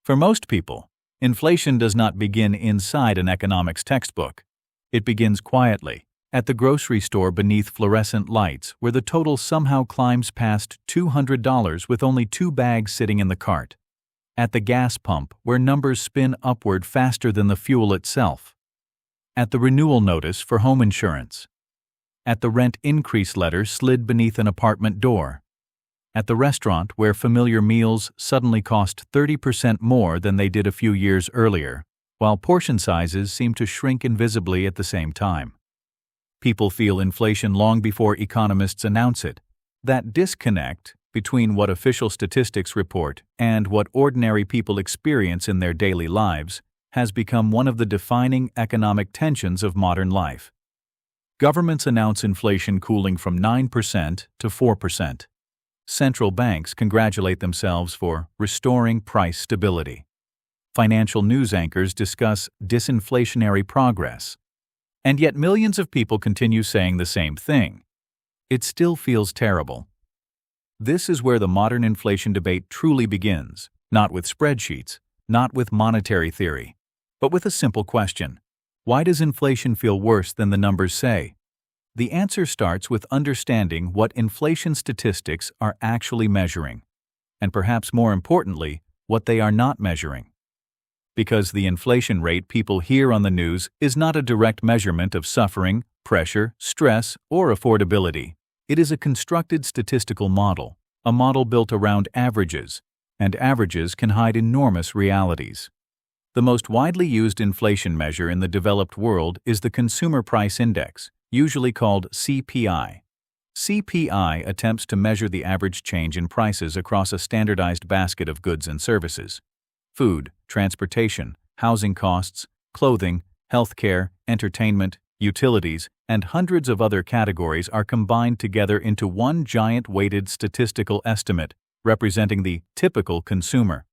For most people, inflation does not begin inside an economics textbook. It begins quietly, at the grocery store beneath fluorescent lights, where the total somehow climbs past $200 with only 2 bags sitting in the cart. At the gas pump, where numbers spin upward faster than the fuel itself. At the renewal notice for home insurance. At the rent increase letter slid beneath an apartment door. At the restaurant where familiar meals suddenly cost 30% more than they did a few years earlier, while portion sizes seem to shrink invisibly at the same time. People feel inflation long before economists announce it. That disconnect between what official statistics report and what ordinary people experience in their daily lives has become one of the defining economic tensions of modern life. Governments announce inflation cooling from 9% to 4%. Central banks congratulate themselves for restoring price stability. Financial news anchors discuss disinflationary progress. And yet millions of people continue saying the same thing. It still feels terrible. This is where the modern inflation debate truly begins, not with spreadsheets, not with monetary theory, but with a simple question. Why does inflation feel worse than the numbers say? The answer starts with understanding what inflation statistics are actually measuring, and perhaps more importantly, what they are not measuring. Because the inflation rate people hear on the news is not a direct measurement of suffering, pressure, stress, or affordability. It is a constructed statistical model, a model built around averages, and averages can hide enormous realities. The most widely used inflation measure in the developed world is the Consumer Price Index, usually called CPI. CPI attempts to measure the average change in prices across a standardized basket of goods and services. Food, transportation, housing costs, clothing, healthcare, entertainment, utilities, and hundreds of other categories are combined together into one giant weighted statistical estimate representing the typical consumer.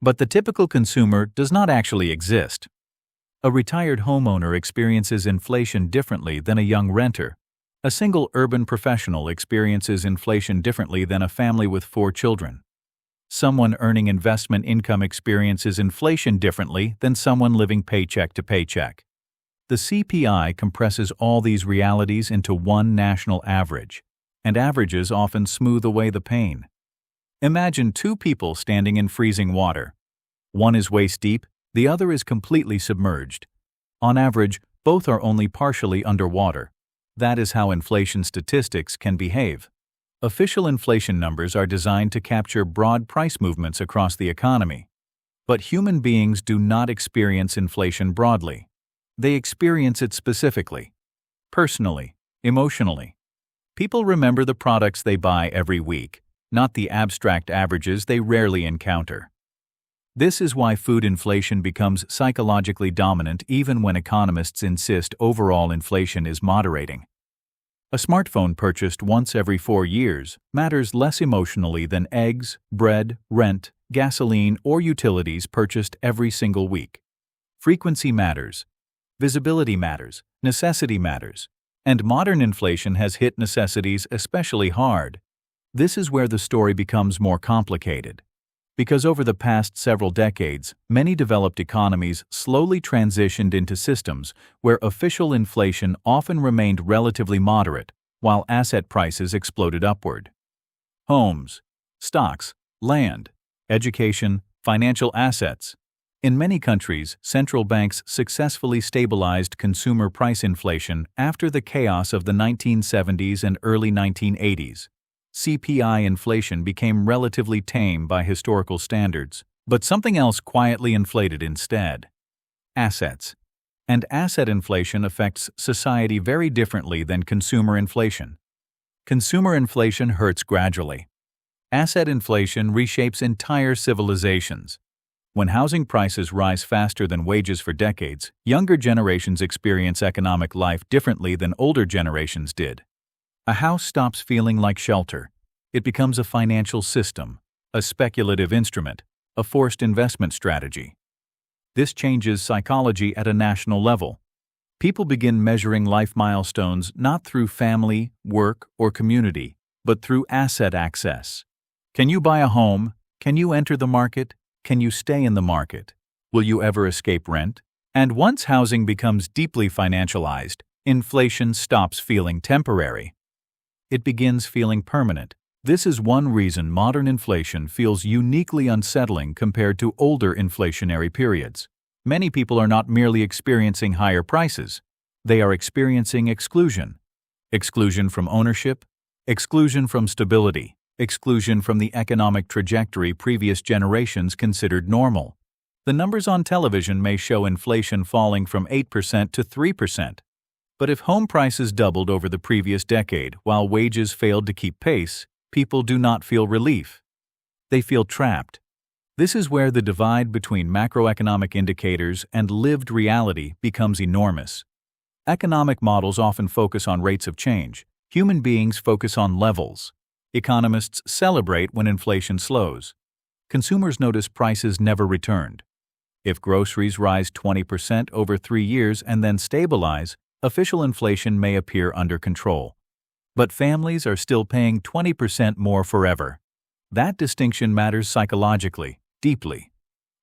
But the typical consumer does not actually exist. A retired homeowner experiences inflation differently than a young renter. A single urban professional experiences inflation differently than a family with 4 children. Someone earning investment income experiences inflation differently than someone living paycheck to paycheck. The CPI compresses all these realities into one national average, and averages often smooth away the pain. Imagine 2 people standing in freezing water. One is waist deep, the other is completely submerged. On average, both are only partially underwater. That is how inflation statistics can behave. Official inflation numbers are designed to capture broad price movements across the economy. But human beings do not experience inflation broadly. They experience it specifically, personally, emotionally. People remember the products they buy every week, not the abstract averages they rarely encounter. This is why food inflation becomes psychologically dominant even when economists insist overall inflation is moderating. A smartphone purchased once every 4 years matters less emotionally than eggs, bread, rent, gasoline, or utilities purchased every single week. Frequency matters. Visibility matters. Necessity matters. And modern inflation has hit necessities especially hard. This is where the story becomes more complicated. Because over the past several decades, many developed economies slowly transitioned into systems where official inflation often remained relatively moderate, while asset prices exploded upward. Homes, stocks, land, education, financial assets. In many countries, central banks successfully stabilized consumer price inflation after the chaos of the 1970s and early 1980s. CPI inflation became relatively tame by historical standards, but something else quietly inflated instead: assets. And asset inflation affects society very differently than consumer inflation. Consumer inflation hurts gradually. Asset inflation reshapes entire civilizations. When housing prices rise faster than wages for decades, younger generations experience economic life differently than older generations did. A house stops feeling like shelter. It becomes a financial system, a speculative instrument, a forced investment strategy. This changes psychology at a national level. People begin measuring life milestones not through family, work, or community, but through asset access. Can you buy a home? Can you enter the market? Can you stay in the market? Will you ever escape rent? And once housing becomes deeply financialized, inflation stops feeling temporary. It begins feeling permanent. This is one reason modern inflation feels uniquely unsettling compared to older inflationary periods. Many people are not merely experiencing higher prices, they are experiencing exclusion. Exclusion from ownership, exclusion from stability, exclusion from the economic trajectory previous generations considered normal. The numbers on television may show inflation falling from 8% to 3%. But if home prices doubled over the previous decade while wages failed to keep pace, people do not feel relief. They feel trapped. This is where the divide between macroeconomic indicators and lived reality becomes enormous. Economic models often focus on rates of change. Human beings focus on levels. Economists celebrate when inflation slows. Consumers notice prices never returned. If groceries rise 20% over 3 years and then stabilize, official inflation may appear under control. But families are still paying 20% more forever. That distinction matters psychologically, deeply.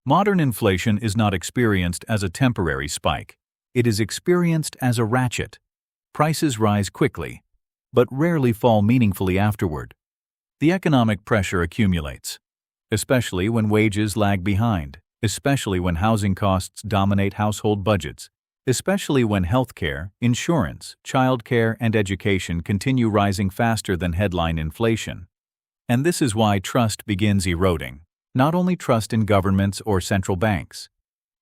Modern inflation is not experienced as a temporary spike. It is experienced as a ratchet. Prices rise quickly, but rarely fall meaningfully afterward. The economic pressure accumulates, especially when wages lag behind, especially when housing costs dominate household budgets, especially when healthcare, insurance, childcare, and education continue rising faster than headline inflation. And this is why trust begins eroding. Not only trust in governments or central banks,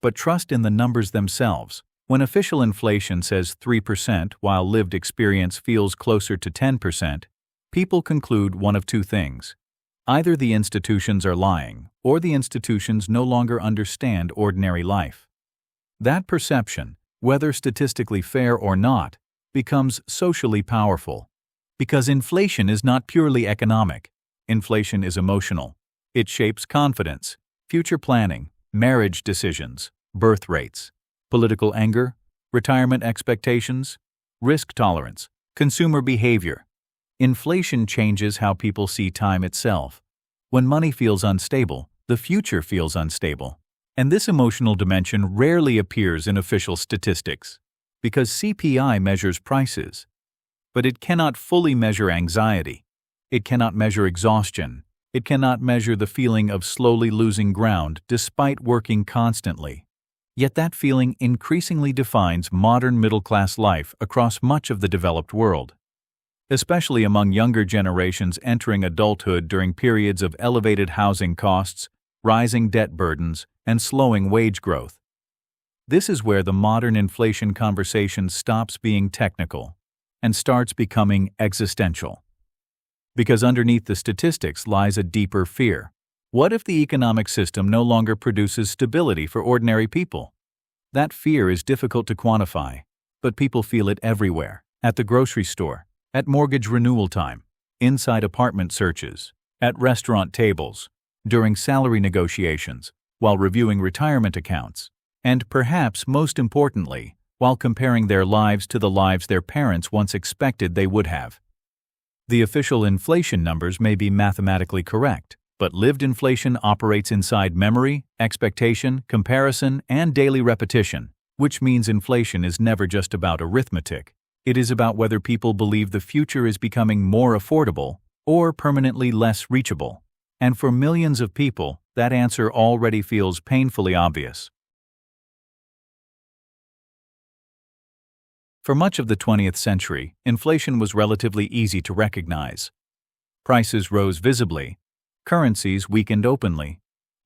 but trust in the numbers themselves. When official inflation says 3% while lived experience feels closer to 10%, people conclude one of two things. Either the institutions are lying, or the institutions no longer understand ordinary life. That perception, whether statistically fair or not, becomes socially powerful. Because inflation is not purely economic. Inflation is emotional. It shapes confidence, future planning, marriage decisions, birth rates, political anger, retirement expectations, risk tolerance, consumer behavior. Inflation changes how people see time itself. When money feels unstable, the future feels unstable. And this emotional dimension rarely appears in official statistics, because CPI measures prices. But it cannot fully measure anxiety. It cannot measure exhaustion. It cannot measure the feeling of slowly losing ground despite working constantly. Yet that feeling increasingly defines modern middle-class life across much of the developed world, especially among younger generations entering adulthood during periods of elevated housing costs, rising debt burdens, and slowing wage growth. This is where the modern inflation conversation stops being technical and starts becoming existential. Because underneath the statistics lies a deeper fear. What if the economic system no longer produces stability for ordinary people? That fear is difficult to quantify, but people feel it everywhere, at the grocery store, at mortgage renewal time, inside apartment searches, at restaurant tables, during salary negotiations, while reviewing retirement accounts, and perhaps most importantly, while comparing their lives to the lives their parents once expected they would have. The official inflation numbers may be mathematically correct, but lived inflation operates inside memory, expectation, comparison, and daily repetition, which means inflation is never just about arithmetic. It is about whether people believe the future is becoming more affordable or permanently less reachable. And for millions of people, that answer already feels painfully obvious. For much of the 20th century, inflation was relatively easy to recognize. Prices rose visibly, currencies weakened openly,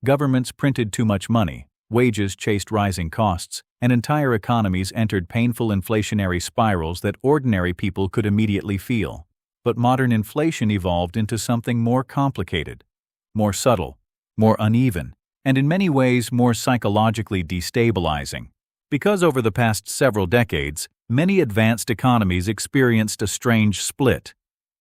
governments printed too much money, wages chased rising costs, and entire economies entered painful inflationary spirals that ordinary people could immediately feel. But modern inflation evolved into something more complicated, more subtle, more uneven, and in many ways more psychologically destabilizing. Because over the past several decades, many advanced economies experienced a strange split.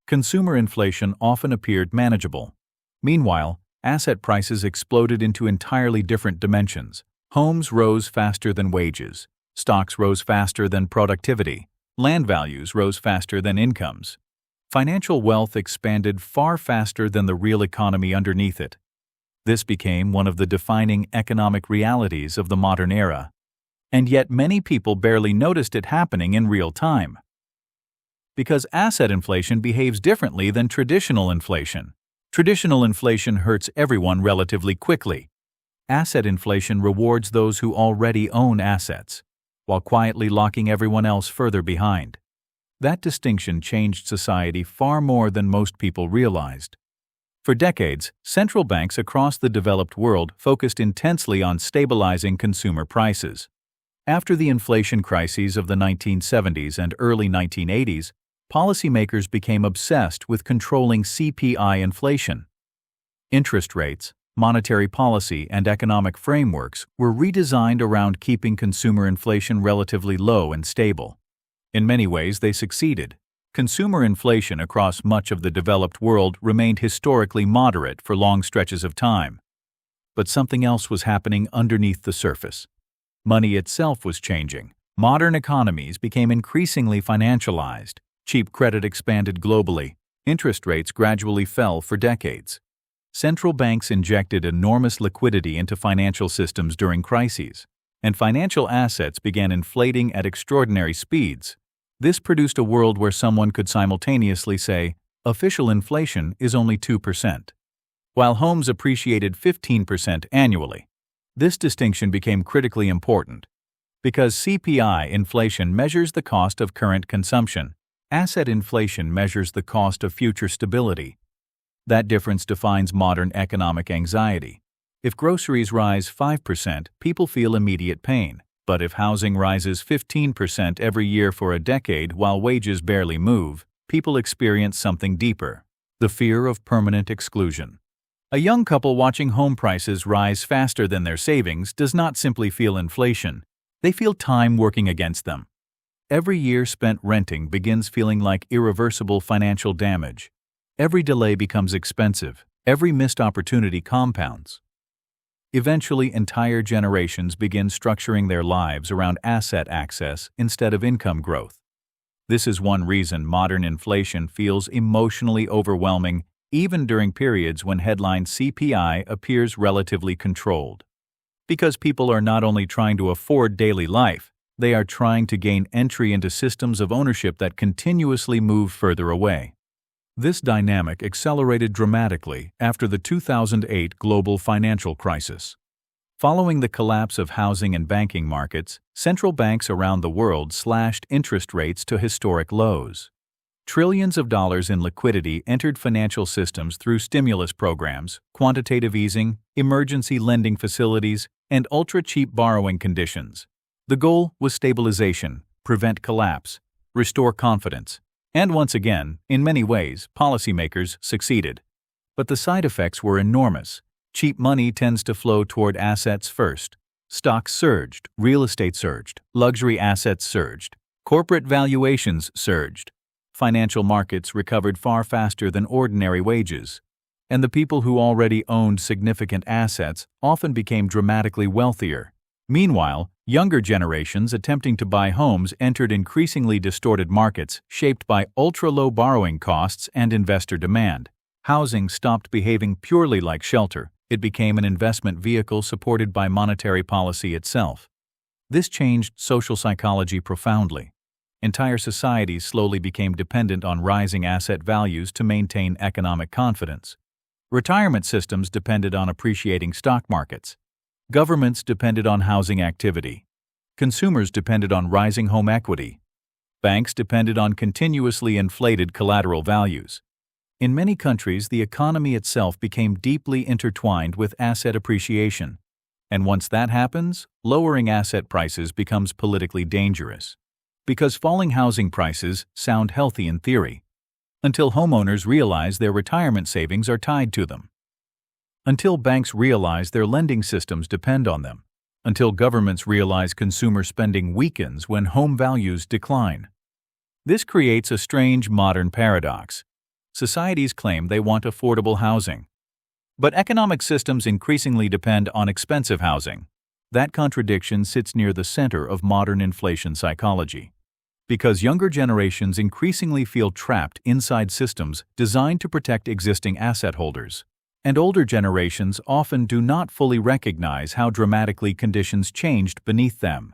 Consumer inflation often appeared manageable. Meanwhile, asset prices exploded into entirely different dimensions. Homes rose faster than wages. Stocks rose faster than productivity. Land values rose faster than incomes. Financial wealth expanded far faster than the real economy underneath it. This became one of the defining economic realities of the modern era. And yet many people barely noticed it happening in real time. Because asset inflation behaves differently than traditional inflation. Traditional inflation hurts everyone relatively quickly. Asset inflation rewards those who already own assets, while quietly locking everyone else further behind. That distinction changed society far more than most people realized. For decades, central banks across the developed world focused intensely on stabilizing consumer prices. After the inflation crises of the 1970s and early 1980s, policymakers became obsessed with controlling CPI inflation. Interest rates, monetary policy, and economic frameworks were redesigned around keeping consumer inflation relatively low and stable. In many ways, they succeeded. Consumer inflation across much of the developed world remained historically moderate for long stretches of time. But something else was happening underneath the surface. Money itself was changing. Modern economies became increasingly financialized. Cheap credit expanded globally. Interest rates gradually fell for decades. Central banks injected enormous liquidity into financial systems during crises, and financial assets began inflating at extraordinary speeds. This produced a world where someone could simultaneously say, official inflation is only 2%, while homes appreciated 15% annually. This distinction became critically important because CPI inflation measures the cost of current consumption. Asset inflation measures the cost of future stability. That difference defines modern economic anxiety. If groceries rise 5%, people feel immediate pain. But if housing rises 15% every year for a decade while wages barely move, people experience something deeper: the fear of permanent exclusion. A young couple watching home prices rise faster than their savings does not simply feel inflation. They feel time working against them. Every year spent renting begins feeling like irreversible financial damage. Every delay becomes expensive. Every missed opportunity compounds. Eventually, entire generations begin structuring their lives around asset access instead of income growth. This is one reason modern inflation feels emotionally overwhelming even during periods when headline CPI appears relatively controlled. Because people are not only trying to afford daily life, they are trying to gain entry into systems of ownership that continuously move further away. This dynamic accelerated dramatically after the 2008 global financial crisis. Following the collapse of housing and banking markets, central banks around the world slashed interest rates to historic lows. Trillions of dollars in liquidity entered financial systems through stimulus programs, quantitative easing, emergency lending facilities, and ultra-cheap borrowing conditions. The goal was stabilization, prevent collapse, restore confidence. And once again, in many ways, policymakers succeeded. But the side effects were enormous. Cheap money tends to flow toward assets first. Stocks surged, real estate surged, luxury assets surged, corporate valuations surged. Financial markets recovered far faster than ordinary wages. And the people who already owned significant assets often became dramatically wealthier. Meanwhile, younger generations attempting to buy homes entered increasingly distorted markets shaped by ultra-low borrowing costs and investor demand. Housing stopped behaving purely like shelter. It became an investment vehicle supported by monetary policy itself. This changed social psychology profoundly. Entire societies slowly became dependent on rising asset values to maintain economic confidence. Retirement systems depended on appreciating stock markets. Governments depended on housing activity. Consumers depended on rising home equity. Banks depended on continuously inflated collateral values. In many countries, the economy itself became deeply intertwined with asset appreciation. And once that happens, lowering asset prices becomes politically dangerous. Because falling housing prices sound healthy in theory, until homeowners realize their retirement savings are tied to them. Until banks realize their lending systems depend on them. Until governments realize consumer spending weakens when home values decline. This creates a strange modern paradox. Societies claim they want affordable housing, but economic systems increasingly depend on expensive housing. That contradiction sits near the center of modern inflation psychology. Because younger generations increasingly feel trapped inside systems designed to protect existing asset holders. and older generations often do not fully recognize how dramatically conditions changed beneath them.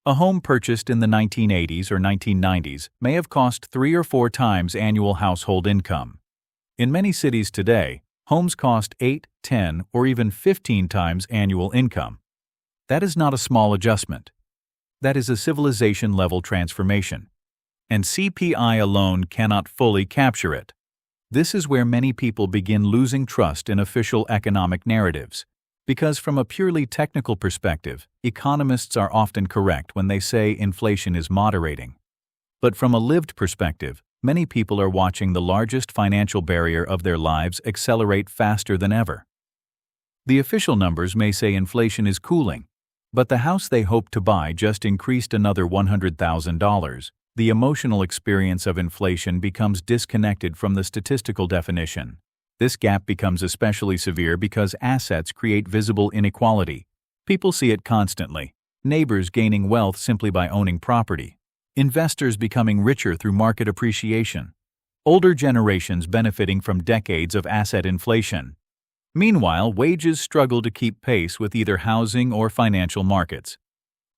A home purchased in the 1980s or 1990s may have cost 3 or 4 times annual household income. In many cities today, homes cost 8, 10, or even 15 times annual income. That is not a small adjustment. That is a civilization-level transformation. And CPI alone cannot fully capture it. This is where many people begin losing trust in official economic narratives. Because from a purely technical perspective, economists are often correct when they say inflation is moderating. But from a lived perspective, many people are watching the largest financial barrier of their lives accelerate faster than ever. The official numbers may say inflation is cooling, but the house they hoped to buy just increased another $100,000. The emotional experience of inflation becomes disconnected from the statistical definition. This gap becomes especially severe because assets create visible inequality. People see it constantly. Neighbors gaining wealth simply by owning property. Investors becoming richer through market appreciation. Older generations benefiting from decades of asset inflation. Meanwhile, wages struggle to keep pace with either housing or financial markets.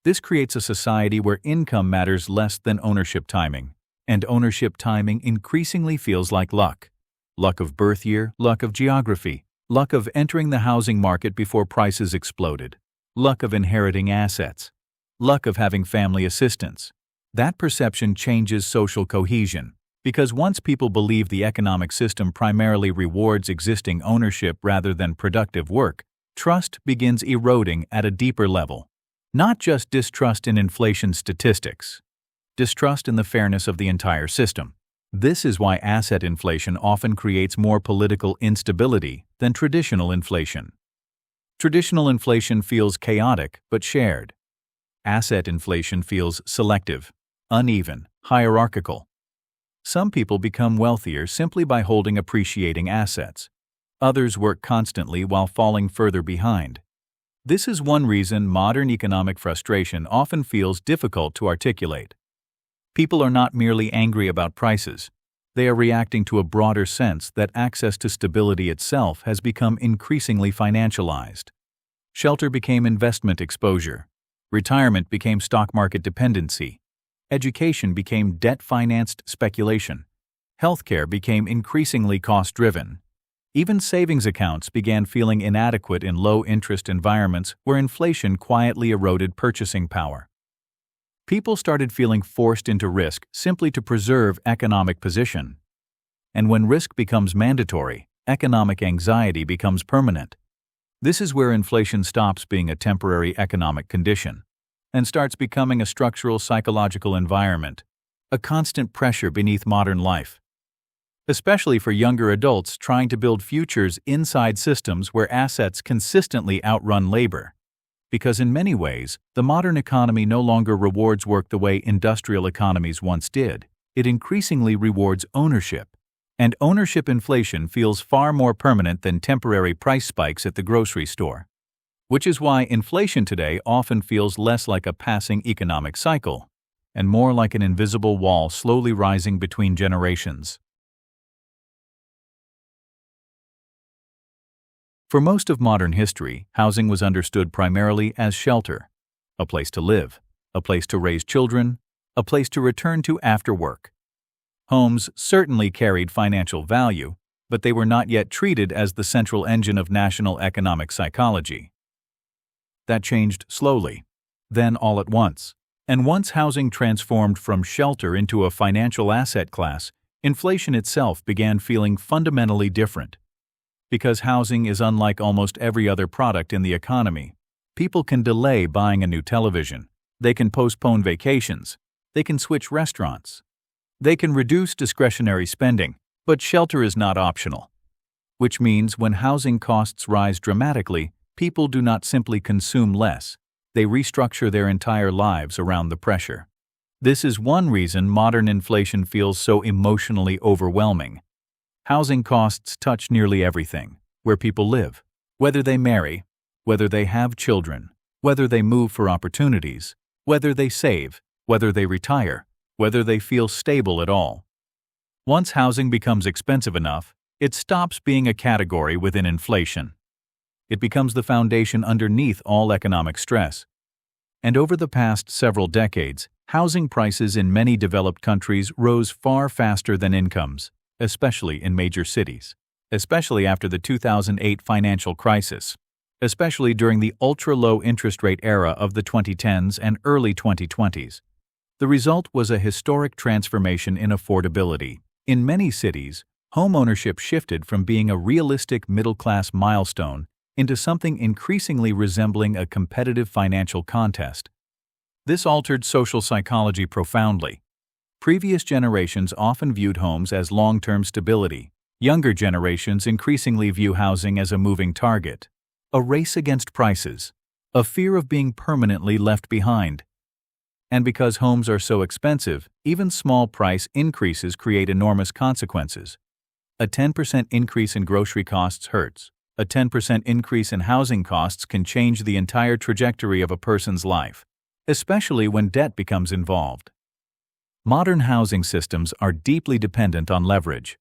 This creates a society where income matters less than ownership timing, and ownership timing increasingly feels like luck. Luck of birth year, luck of geography, luck of entering the housing market before prices exploded, luck of inheriting assets, luck of having family assistance. That perception changes social cohesion, because once people believe the economic system primarily rewards existing ownership rather than productive work, trust begins eroding at a deeper level. Not just distrust in inflation statistics, distrust in the fairness of the entire system. This is why asset inflation often creates more political instability than traditional inflation. Traditional inflation feels chaotic but shared. Asset inflation feels selective, uneven, hierarchical. Some people become wealthier simply by holding appreciating assets. Others work constantly while falling further behind. This is one reason modern economic frustration often feels difficult to articulate. People are not merely angry about prices. They are reacting to a broader sense that access to stability itself has become increasingly financialized. Shelter became investment exposure. Retirement became stock market dependency. Education became debt-financed speculation. Healthcare became increasingly cost-driven. Even savings accounts began feeling inadequate in low-interest environments where inflation quietly eroded purchasing power. People started feeling forced into risk simply to preserve economic position. And when risk becomes mandatory, economic anxiety becomes permanent. This is where inflation stops being a temporary economic condition and starts becoming a structural psychological environment, a constant pressure beneath modern life. Especially for younger adults trying to build futures inside systems where assets consistently outrun labor. Because in many ways, the modern economy no longer rewards work the way industrial economies once did. It increasingly rewards ownership. And ownership inflation feels far more permanent than temporary price spikes at the grocery store. Which is why inflation today often feels less like a passing economic cycle, and more like an invisible wall slowly rising between generations. For most of modern history, housing was understood primarily as shelter, a place to live, a place to raise children, a place to return to after work. Homes certainly carried financial value, but they were not yet treated as the central engine of national economic psychology. That changed slowly, then all at once. And once housing transformed from shelter into a financial asset class, inflation itself began feeling fundamentally different. Because housing is unlike almost every other product in the economy. People can delay buying a new television. They can postpone vacations. They can switch restaurants. They can reduce discretionary spending, but shelter is not optional. Which means when housing costs rise dramatically, people do not simply consume less. They restructure their entire lives around the pressure. This is one reason modern inflation feels so emotionally overwhelming. Housing costs touch nearly everything, where people live, whether they marry, whether they have children, whether they move for opportunities, whether they save, whether they retire, whether they feel stable at all. Once housing becomes expensive enough, It stops being a category within inflation. It becomes the foundation underneath all economic stress. And over the past several decades, housing prices in many developed countries rose far faster than incomes, especially in major cities, especially after the 2008 financial crisis, especially during the ultra-low interest rate era of the 2010s and early 2020s. The result was a historic transformation in affordability. In many cities, homeownership shifted from being a realistic middle-class milestone into something increasingly resembling a competitive financial contest. This altered social psychology profoundly. Previous generations often viewed homes as long-term stability. Younger generations increasingly view housing as a moving target, a race against prices, a fear of being permanently left behind. And because homes are so expensive, even small price increases create enormous consequences. A 10% increase in grocery costs hurts. A 10% increase in housing costs can change the entire trajectory of a person's life, especially when debt becomes involved. Modern housing systems are deeply dependent on leverage.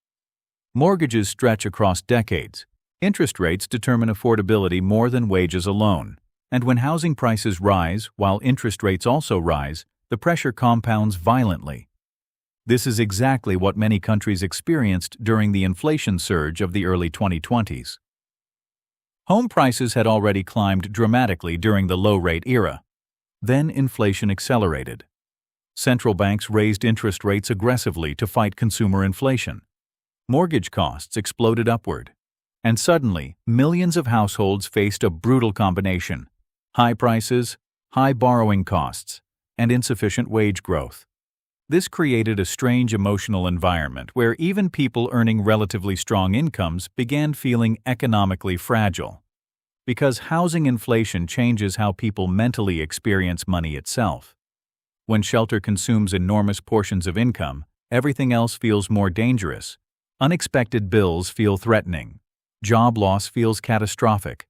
Mortgages stretch across decades. Interest rates determine affordability more than wages alone. And when housing prices rise while interest rates also rise, the pressure compounds violently. This is exactly what many countries experienced during the inflation surge of the early 2020s. Home prices had already climbed dramatically during the low-rate era. Then inflation accelerated. Central banks raised interest rates aggressively to fight consumer inflation. Mortgage costs exploded upward. And suddenly, millions of households faced a brutal combination: high prices, high borrowing costs, and insufficient wage growth. This created a strange emotional environment where even people earning relatively strong incomes began feeling economically fragile. Because housing inflation changes how people mentally experience money itself. When shelter consumes enormous portions of income, everything else feels more dangerous. Unexpected bills feel threatening. Job loss feels catastrophic.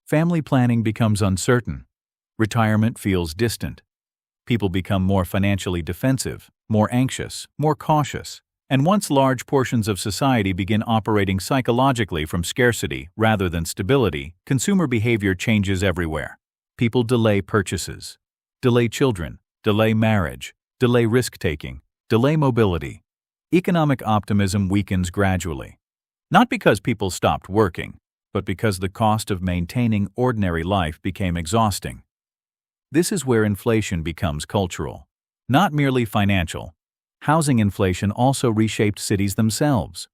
Family planning becomes uncertain. Retirement feels distant. People become more financially defensive, more anxious, more cautious. And once large portions of society begin operating psychologically from scarcity rather than stability, consumer behavior changes everywhere. People delay purchases, delay children, delay marriage, delay risk-taking, delay mobility. Economic optimism weakens gradually. Not because people stopped working, but because the cost of maintaining ordinary life became exhausting. This is where inflation becomes cultural, not merely financial. Housing inflation also reshaped cities themselves.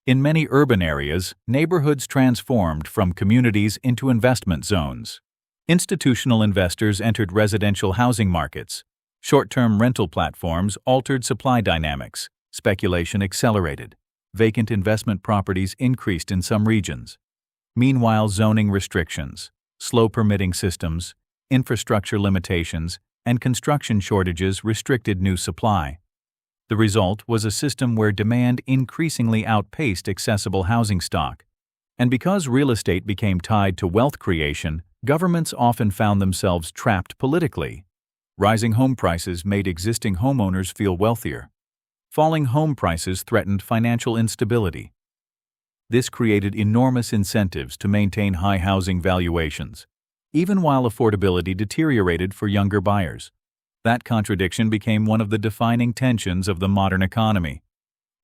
In many urban areas, neighborhoods transformed from communities into investment zones. Institutional investors entered residential housing markets. Short-term rental platforms altered supply dynamics. Speculation accelerated. Vacant investment properties increased in some regions. Meanwhile, zoning restrictions, slow permitting systems, infrastructure limitations, and construction shortages restricted new supply. The result was a system where demand increasingly outpaced accessible housing stock. And because real estate became tied to wealth creation, governments often found themselves trapped politically. Rising home prices made existing homeowners feel wealthier. Falling home prices threatened financial instability. This created enormous incentives to maintain high housing valuations, even while affordability deteriorated for younger buyers. That contradiction became one of the defining tensions of the modern economy.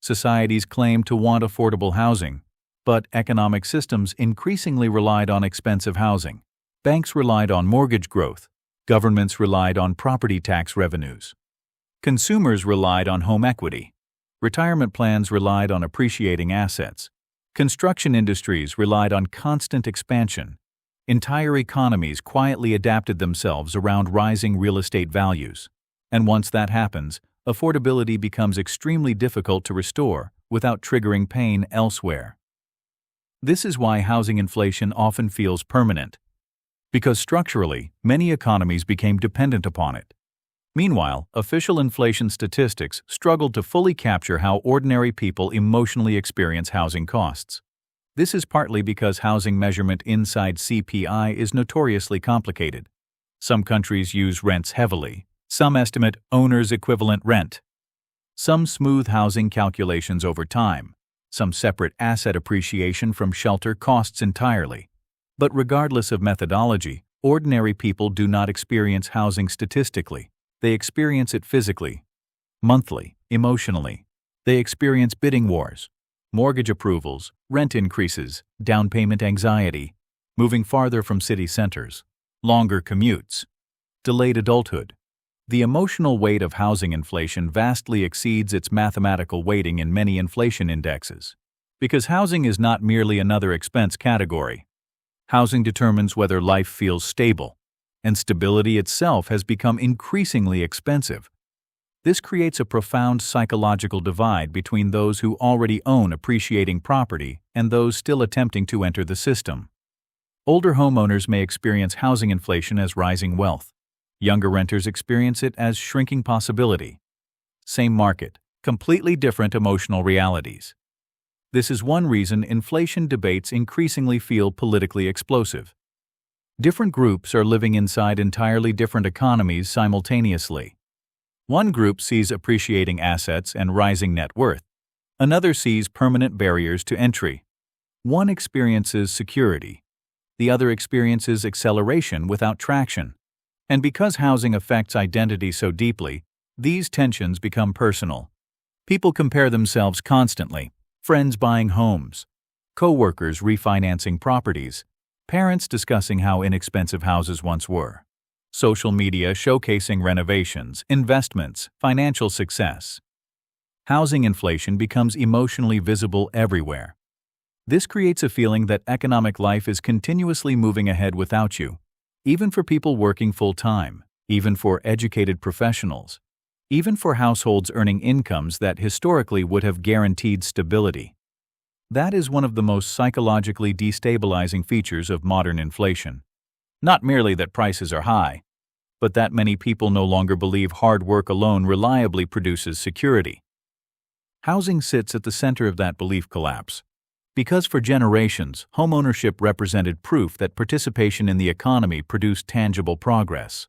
Societies claimed to want affordable housing, but economic systems increasingly relied on expensive housing. Banks relied on mortgage growth. Governments relied on property tax revenues. Consumers relied on home equity. Retirement plans relied on appreciating assets. Construction industries relied on constant expansion. Entire economies quietly adapted themselves around rising real estate values. And once that happens, affordability becomes extremely difficult to restore without triggering pain elsewhere. This is why housing inflation often feels permanent, because structurally, many economies became dependent upon it. Meanwhile, official inflation statistics struggled to fully capture how ordinary people emotionally experience housing costs. This is partly because housing measurement inside CPI is notoriously complicated. Some countries use rents heavily. Some estimate owner's equivalent rent. Some smooth housing calculations over time. some separate asset appreciation from shelter costs entirely. But regardless of methodology, ordinary people do not experience housing statistically. They experience it physically, monthly, emotionally. They experience bidding wars, mortgage approvals, rent increases, down payment anxiety, moving farther from city centers, longer commutes, delayed adulthood. The emotional weight of housing inflation vastly exceeds its mathematical weighting in many inflation indexes. Because housing is not merely another expense category. Housing determines whether life feels stable, and stability itself has become increasingly expensive. This creates a profound psychological divide between those who already own appreciating property and those still attempting to enter the system. Older homeowners may experience housing inflation as rising wealth. Younger renters experience it as shrinking possibility. Same market, completely different emotional realities. This is one reason inflation debates increasingly feel politically explosive. Different groups are living inside entirely different economies simultaneously. One group sees appreciating assets and rising net worth. Another sees permanent barriers to entry. One experiences security. The other experiences acceleration without traction. And because housing affects identity so deeply, these tensions become personal. People compare themselves constantly. Friends buying homes, co-workers refinancing properties, parents discussing how inexpensive houses once were, social media showcasing renovations, investments, financial success. Housing inflation becomes emotionally visible everywhere. This creates a feeling that economic life is continuously moving ahead without you, even for people working full-time, even for educated professionals, even for households earning incomes that historically would have guaranteed stability. That is one of the most psychologically destabilizing features of modern inflation. Not merely that prices are high, but that many people no longer believe hard work alone reliably produces security. Housing sits at the center of that belief collapse. Because for generations, homeownership represented proof that participation in the economy produced tangible progress.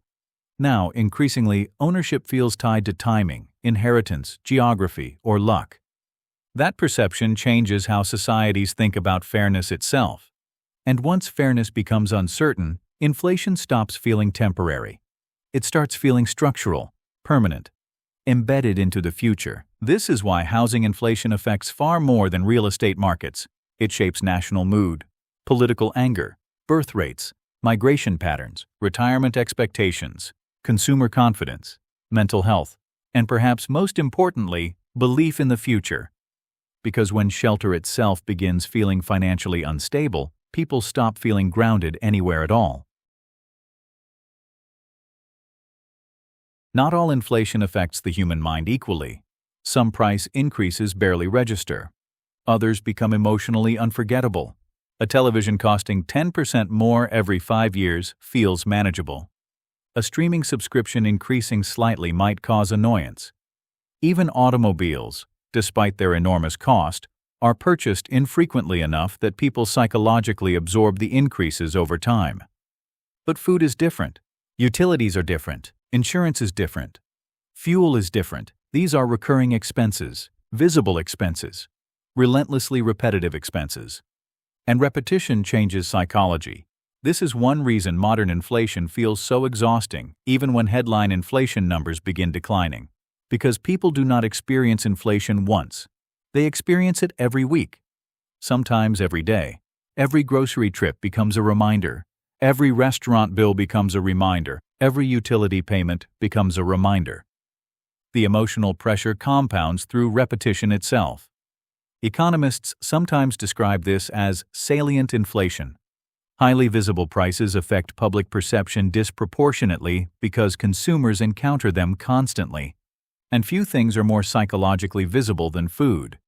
Now, increasingly, ownership feels tied to timing, inheritance, geography, or luck. That perception changes how societies think about fairness itself. And once fairness becomes uncertain, inflation stops feeling temporary. It starts feeling structural, permanent, embedded into the future. This is why housing inflation affects far more than real estate markets. It shapes national mood, political anger, birth rates, migration patterns, retirement expectations, consumer confidence, mental health, and perhaps most importantly, belief in the future. Because when shelter itself begins feeling financially unstable, people stop feeling grounded anywhere at all. Not all inflation affects the human mind equally. Some price increases barely register. Others become emotionally unforgettable. A television costing 10% more every 5 years feels manageable. A streaming subscription increasing slightly might cause annoyance. Even automobiles, despite their enormous cost, are purchased infrequently enough that people psychologically absorb the increases over time. But food is different. Utilities are different. Insurance is different. Fuel is different. These are recurring expenses, visible expenses, relentlessly repetitive expenses. And repetition changes psychology. This is one reason modern inflation feels so exhausting, even when headline inflation numbers begin declining. Because people do not experience inflation once. They experience it every week, sometimes every day. Every grocery trip becomes a reminder. Every restaurant bill becomes a reminder. Every utility payment becomes a reminder. The emotional pressure compounds through repetition itself. Economists sometimes describe this as salient inflation. Highly visible prices affect public perception disproportionately because consumers encounter them constantly. And few things are more psychologically visible than food.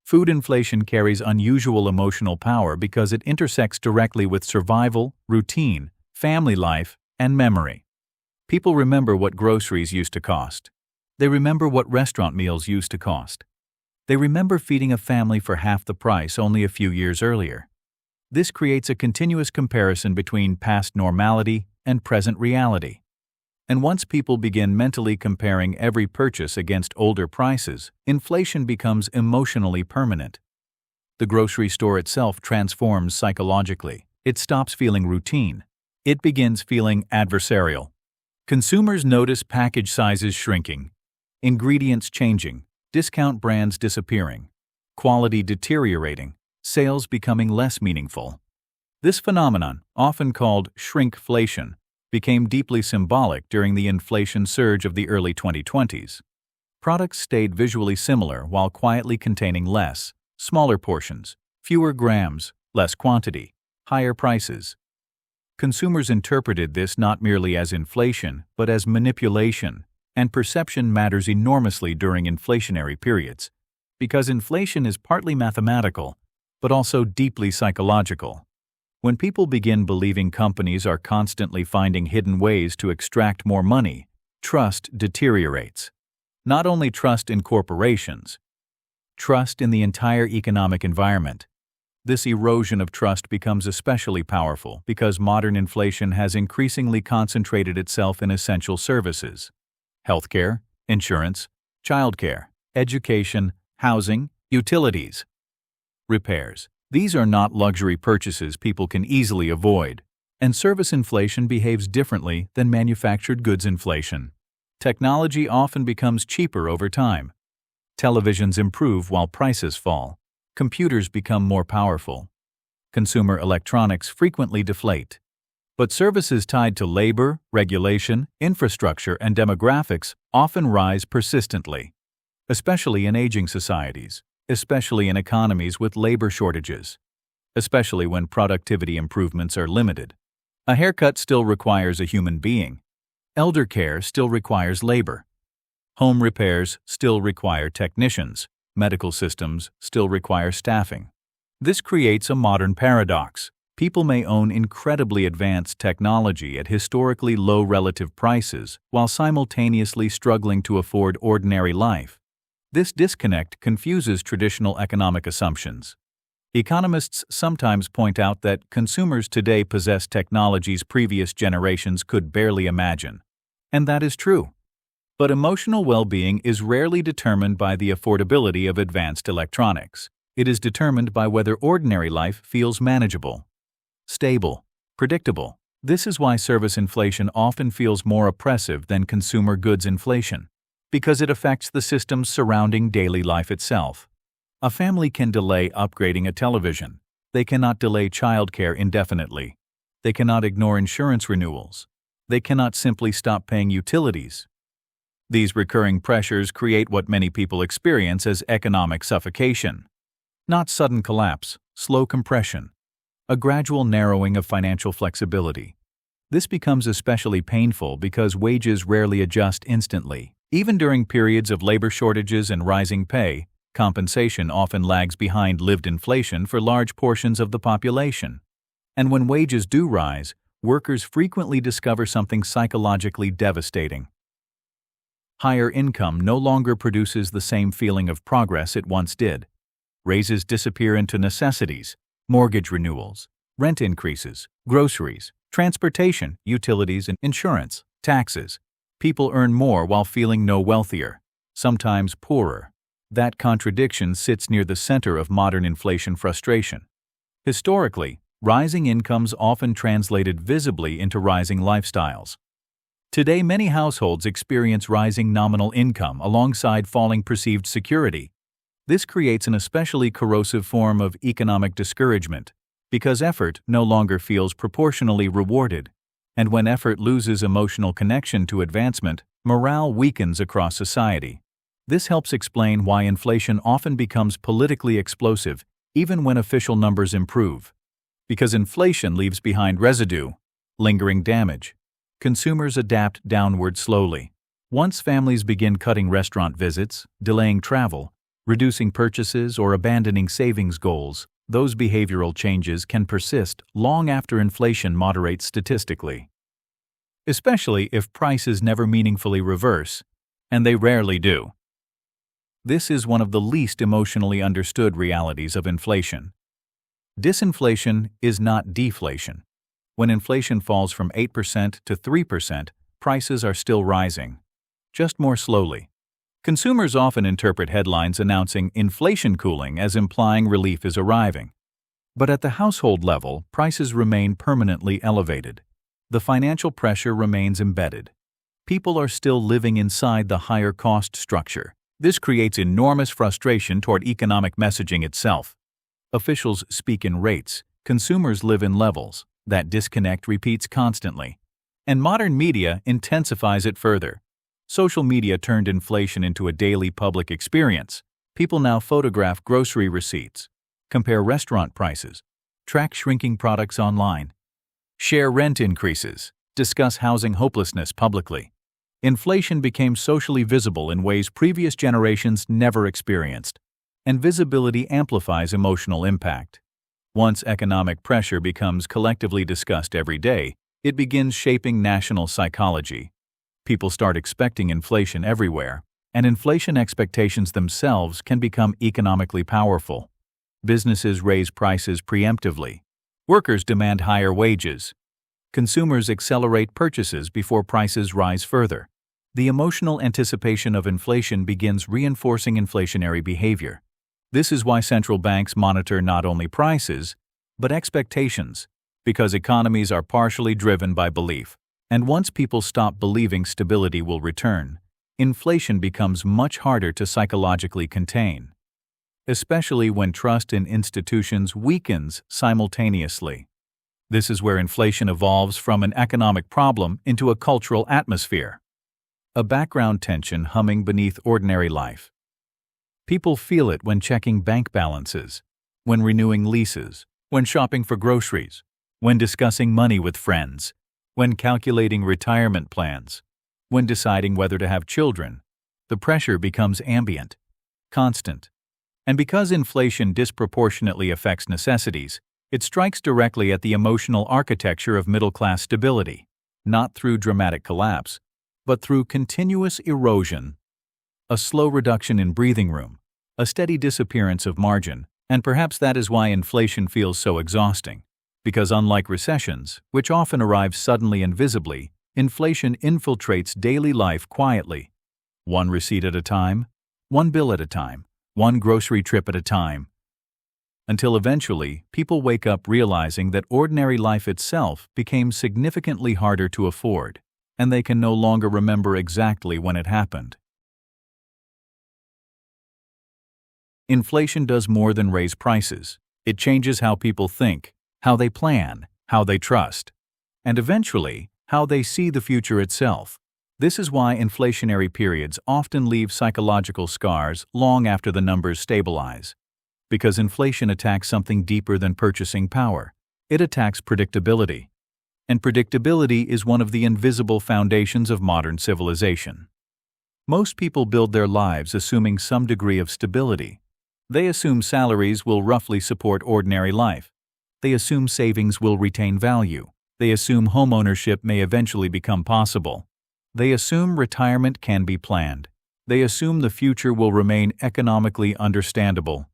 Food inflation carries unusual emotional power because it intersects directly with survival, routine, family life, and memory. People remember what groceries used to cost. They remember what restaurant meals used to cost. They remember feeding a family for half the price only a few years earlier. This creates a continuous comparison between past normality and present reality. And once people begin mentally comparing every purchase against older prices, inflation becomes emotionally permanent. The grocery store itself transforms psychologically. It stops feeling routine. It begins feeling adversarial. Consumers notice package sizes shrinking, ingredients changing, discount brands disappearing, quality deteriorating, sales becoming less meaningful. This phenomenon, often called shrinkflation, became deeply symbolic during the inflation surge of the early 2020s. Products stayed visually similar while quietly containing less, smaller portions, fewer grams, less quantity, higher prices. Consumers interpreted this not merely as inflation, but as manipulation, and perception matters enormously during inflationary periods, because inflation is partly mathematical, but also deeply psychological. When people begin believing companies are constantly finding hidden ways to extract more money, trust deteriorates. Not only trust in corporations, trust in the entire economic environment. This erosion of trust becomes especially powerful because modern inflation has increasingly concentrated itself in essential services: healthcare, insurance, childcare, education, housing, utilities, repairs. These are not luxury purchases people can easily avoid, and service inflation behaves differently than manufactured goods inflation. Technology often becomes cheaper over time. Televisions improve while prices fall. Computers become more powerful. Consumer electronics frequently deflate. But services tied to labor, regulation, infrastructure, and demographics often rise persistently, especially in aging societies, especially in economies with labor shortages, especially when productivity improvements are limited. A haircut still requires a human being. Elder care still requires labor. Home repairs still require technicians. Medical systems still require staffing. This creates a modern paradox. People may own incredibly advanced technology at historically low relative prices while simultaneously struggling to afford ordinary life. This disconnect confuses traditional economic assumptions. Economists sometimes point out that consumers today possess technologies previous generations could barely imagine. And that is true. But emotional well-being is rarely determined by the affordability of advanced electronics. It is determined by whether ordinary life feels manageable, stable, predictable. This is why service inflation often feels more oppressive than consumer goods inflation, because it affects the systems surrounding daily life itself. A family can delay upgrading a television. They cannot delay childcare indefinitely. They cannot ignore insurance renewals. They cannot simply stop paying utilities. These recurring pressures create what many people experience as economic suffocation. Not sudden collapse, slow compression, a gradual narrowing of financial flexibility. This becomes especially painful because wages rarely adjust instantly. Even during periods of labor shortages and rising pay, compensation often lags behind lived inflation for large portions of the population. And when wages do rise, workers frequently discover something psychologically devastating. Higher income no longer produces the same feeling of progress it once did. Raises disappear into necessities, mortgage renewals, rent increases, groceries, transportation, utilities, and insurance, taxes. People earn more while feeling no wealthier, sometimes poorer. That contradiction sits near the center of modern inflation frustration. Historically, rising incomes often translated visibly into rising lifestyles. Today, many households experience rising nominal income alongside falling perceived security. This creates an especially corrosive form of economic discouragement, because effort no longer feels proportionally rewarded. And when effort loses emotional connection to advancement, morale weakens across society. This helps explain why inflation often becomes politically explosive, even when official numbers improve. Because inflation leaves behind residue, lingering damage. Consumers adapt downward slowly. Once families begin cutting restaurant visits, delaying travel, reducing purchases, or abandoning savings goals, those behavioral changes can persist long after inflation moderates statistically. Especially if prices never meaningfully reverse, and they rarely do. This is one of the least emotionally understood realities of inflation. Disinflation is not deflation. When inflation falls from 8% to 3%, prices are still rising, just more slowly. Consumers often interpret headlines announcing inflation cooling as implying relief is arriving. But at the household level, prices remain permanently elevated. The financial pressure remains embedded. People are still living inside the higher cost structure. This creates enormous frustration toward economic messaging itself. Officials speak in rates, consumers live in levels. That disconnect repeats constantly. And modern media intensifies it further. Social media turned inflation into a daily public experience. People now photograph grocery receipts, compare restaurant prices, track shrinking products online, share rent increases, discuss housing hopelessness publicly. Inflation became socially visible in ways previous generations never experienced, and visibility amplifies emotional impact. Once economic pressure becomes collectively discussed every day, it begins shaping national psychology. People start expecting inflation everywhere, and inflation expectations themselves can become economically powerful. Businesses raise prices preemptively. Workers demand higher wages. Consumers accelerate purchases before prices rise further. The emotional anticipation of inflation begins reinforcing inflationary behavior. This is why central banks monitor not only prices, but expectations, because economies are partially driven by belief. And once people stop believing stability will return, inflation becomes much harder to psychologically contain, especially when trust in institutions weakens simultaneously. This is where inflation evolves from an economic problem into a cultural atmosphere, a background tension humming beneath ordinary life. People feel it when checking bank balances, when renewing leases, when shopping for groceries, when discussing money with friends, when calculating retirement plans, when deciding whether to have children. The pressure becomes ambient, constant. And because inflation disproportionately affects necessities, it strikes directly at the emotional architecture of middle-class stability, not through dramatic collapse, but through continuous erosion, a slow reduction in breathing room, a steady disappearance of margin, and perhaps that is why inflation feels so exhausting. Because unlike recessions, which often arrive suddenly and visibly, inflation infiltrates daily life quietly. One receipt at a time, one bill at a time, one grocery trip at a time. Until eventually, people wake up realizing that ordinary life itself became significantly harder to afford, and they can no longer remember exactly when it happened. Inflation does more than raise prices. It changes how people think, how they plan, how they trust, and eventually, how they see the future itself. This is why inflationary periods often leave psychological scars long after the numbers stabilize. Because inflation attacks something deeper than purchasing power. It attacks predictability. And predictability is one of the invisible foundations of modern civilization. Most people build their lives assuming some degree of stability. They assume salaries will roughly support ordinary life. They assume savings will retain value. They assume homeownership may eventually become possible. They assume retirement can be planned. They assume the future will remain economically understandable.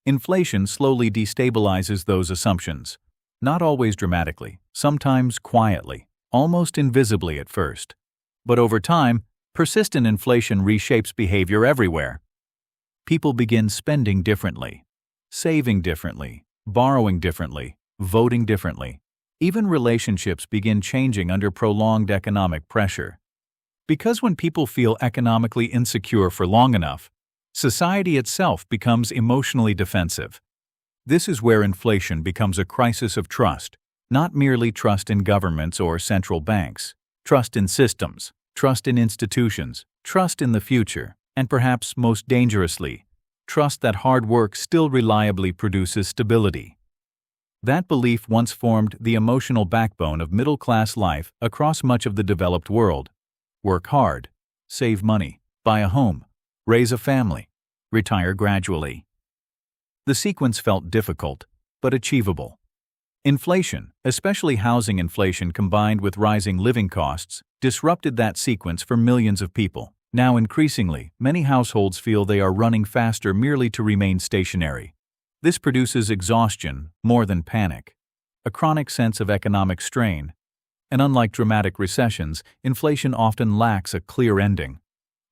Inflation slowly destabilizes those assumptions. Not always dramatically, sometimes quietly, almost invisibly at first. But over time, persistent inflation reshapes behavior everywhere. People begin spending differently, saving differently, borrowing differently, voting differently. Even relationships begin changing under prolonged economic pressure. Because when people feel economically insecure for long enough, society itself becomes emotionally defensive. This is where inflation becomes a crisis of trust, not merely trust in governments or central banks, trust in systems, trust in institutions, trust in the future, and perhaps most dangerously, trust that hard work still reliably produces stability. That belief once formed the emotional backbone of middle-class life across much of the developed world. Work hard, save money, buy a home, raise a family, retire gradually. The sequence felt difficult, but achievable. Inflation, especially housing inflation combined with rising living costs, disrupted that sequence for millions of people. Now increasingly, many households feel they are running faster merely to remain stationary. This produces exhaustion more than panic, a chronic sense of economic strain. And unlike dramatic recessions, inflation often lacks a clear ending.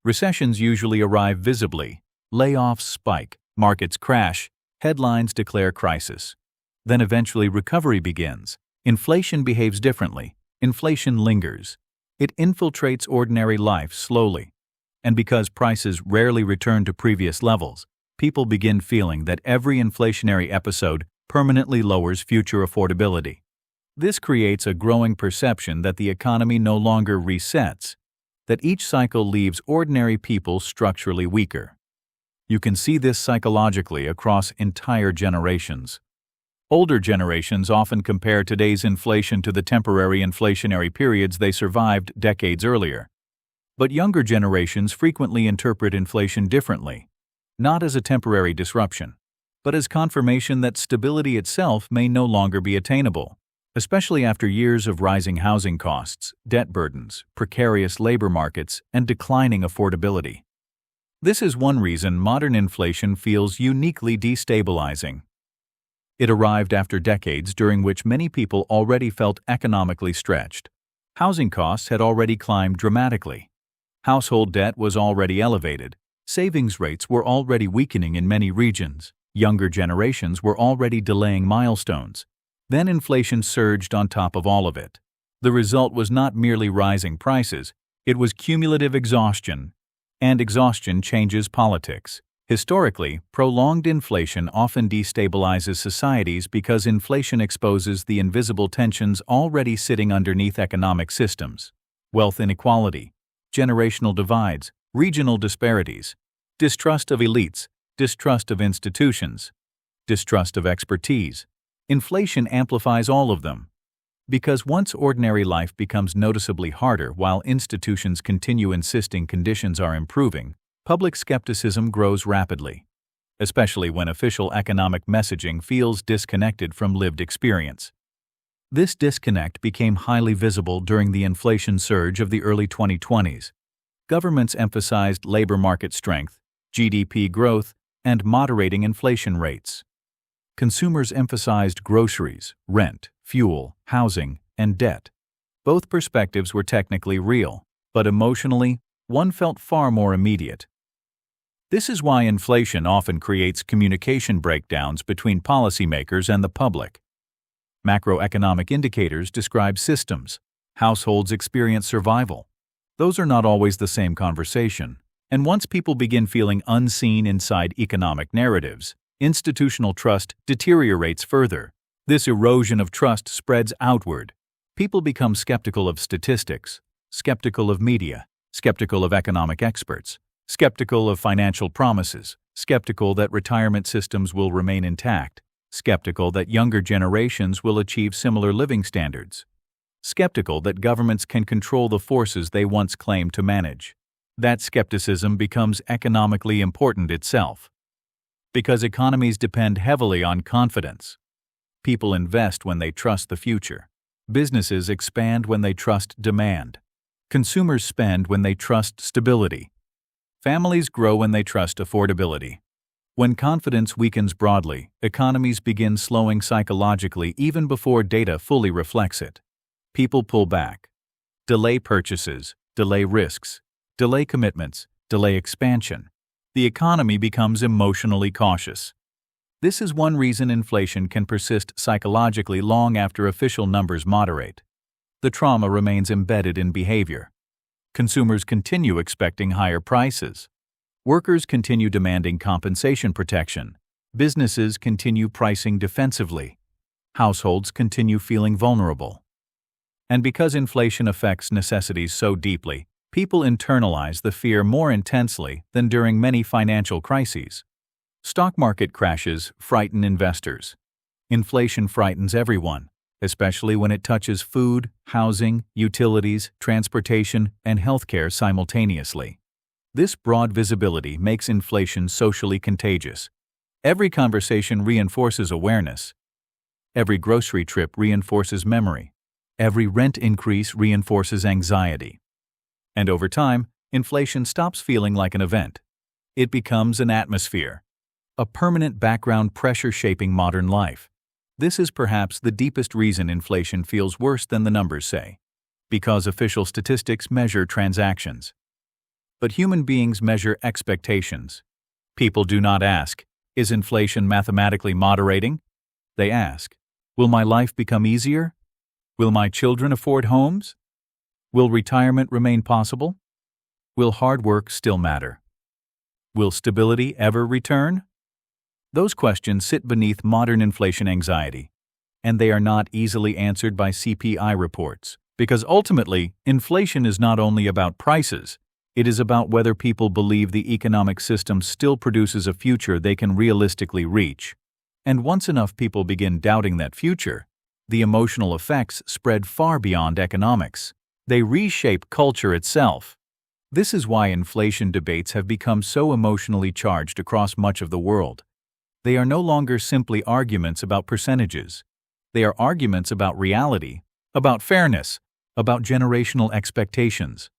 Recessions usually arrive visibly. Layoffs spike, markets crash, headlines declare crisis. Then eventually recovery begins. Inflation behaves differently. Inflation lingers. It infiltrates ordinary life slowly. And because prices rarely return to previous levels, people begin feeling that every inflationary episode permanently lowers future affordability. This creates a growing perception that the economy no longer resets, that each cycle leaves ordinary people structurally weaker. You can see this psychologically across entire generations. Older generations often compare today's inflation to the temporary inflationary periods they survived decades earlier. But younger generations frequently interpret inflation differently, not as a temporary disruption, but as confirmation that stability itself may no longer be attainable, especially after years of rising housing costs, debt burdens, precarious labor markets, and declining affordability. This is one reason modern inflation feels uniquely destabilizing. It arrived after decades during which many people already felt economically stretched. Housing costs had already climbed dramatically. Household debt was already elevated. Savings rates were already weakening in many regions. Younger generations were already delaying milestones. Then inflation surged on top of all of it. The result was not merely rising prices, it was cumulative exhaustion. And exhaustion changes politics. Historically, prolonged inflation often destabilizes societies because inflation exposes the invisible tensions already sitting underneath economic systems. Wealth inequality, generational divides, regional disparities, distrust of elites, distrust of institutions, distrust of expertise. Inflation amplifies all of them. Because once ordinary life becomes noticeably harder while institutions continue insisting conditions are improving, public skepticism grows rapidly, especially when official economic messaging feels disconnected from lived experience. This disconnect became highly visible during the inflation surge of the early 2020s. Governments emphasized labor market strength, GDP growth, and moderating inflation rates. Consumers emphasized groceries, rent, fuel, housing, and debt. Both perspectives were technically real, but emotionally, one felt far more immediate. This is why inflation often creates communication breakdowns between policymakers and the public. Macroeconomic indicators describe systems. Households experience survival. Those are not always the same conversation. And once people begin feeling unseen inside economic narratives, institutional trust deteriorates further. This erosion of trust spreads outward. People become skeptical of statistics, skeptical of media, skeptical of economic experts, skeptical of financial promises, skeptical that retirement systems will remain intact, skeptical that younger generations will achieve similar living standards, skeptical that governments can control the forces they once claimed to manage. That skepticism becomes economically important itself. Because economies depend heavily on confidence. People invest when they trust the future. Businesses expand when they trust demand. Consumers spend when they trust stability. Families grow when they trust affordability. When confidence weakens broadly, economies begin slowing psychologically even before data fully reflects it. People pull back, delay purchases, delay risks, delay commitments, delay expansion. The economy becomes emotionally cautious. This is one reason inflation can persist psychologically long after official numbers moderate. The trauma remains embedded in behavior. Consumers continue expecting higher prices. Workers continue demanding compensation protection. Businesses continue pricing defensively. Households continue feeling vulnerable. And because inflation affects necessities so deeply, people internalize the fear more intensely than during many financial crises. Stock market crashes frighten investors. Inflation frightens everyone, especially when it touches food, housing, utilities, transportation, and healthcare simultaneously. This broad visibility makes inflation socially contagious. Every conversation reinforces awareness. Every grocery trip reinforces memory. Every rent increase reinforces anxiety. And over time, inflation stops feeling like an event. It becomes an atmosphere, a permanent background pressure shaping modern life. This is perhaps the deepest reason inflation feels worse than the numbers say. Because official statistics measure transactions. But human beings measure expectations. People do not ask, is inflation mathematically moderating? They ask, will my life become easier? Will my children afford homes? Will retirement remain possible? Will hard work still matter? Will stability ever return? Those questions sit beneath modern inflation anxiety, and they are not easily answered by CPI reports, because ultimately, inflation is not only about prices, it is about whether people believe the economic system still produces a future they can realistically reach. And once enough people begin doubting that future, the emotional effects spread far beyond economics. They reshape culture itself. This is why inflation debates have become so emotionally charged across much of the world. They are no longer simply arguments about percentages. They are arguments about reality, about fairness, about generational expectations,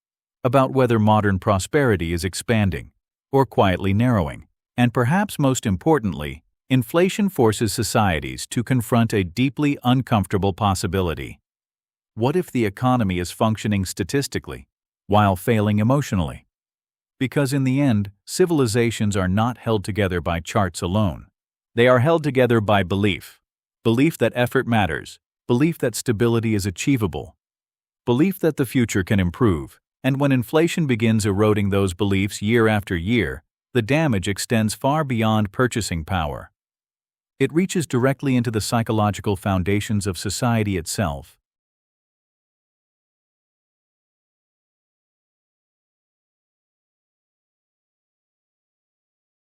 about whether modern prosperity is expanding or quietly narrowing. And perhaps most importantly, inflation forces societies to confront a deeply uncomfortable possibility. What if the economy is functioning statistically, while failing emotionally? Because in the end, civilizations are not held together by charts alone. They are held together by belief. Belief that effort matters, belief that stability is achievable, belief that the future can improve. And when inflation begins eroding those beliefs year after year, the damage extends far beyond purchasing power. It reaches directly into the psychological foundations of society itself.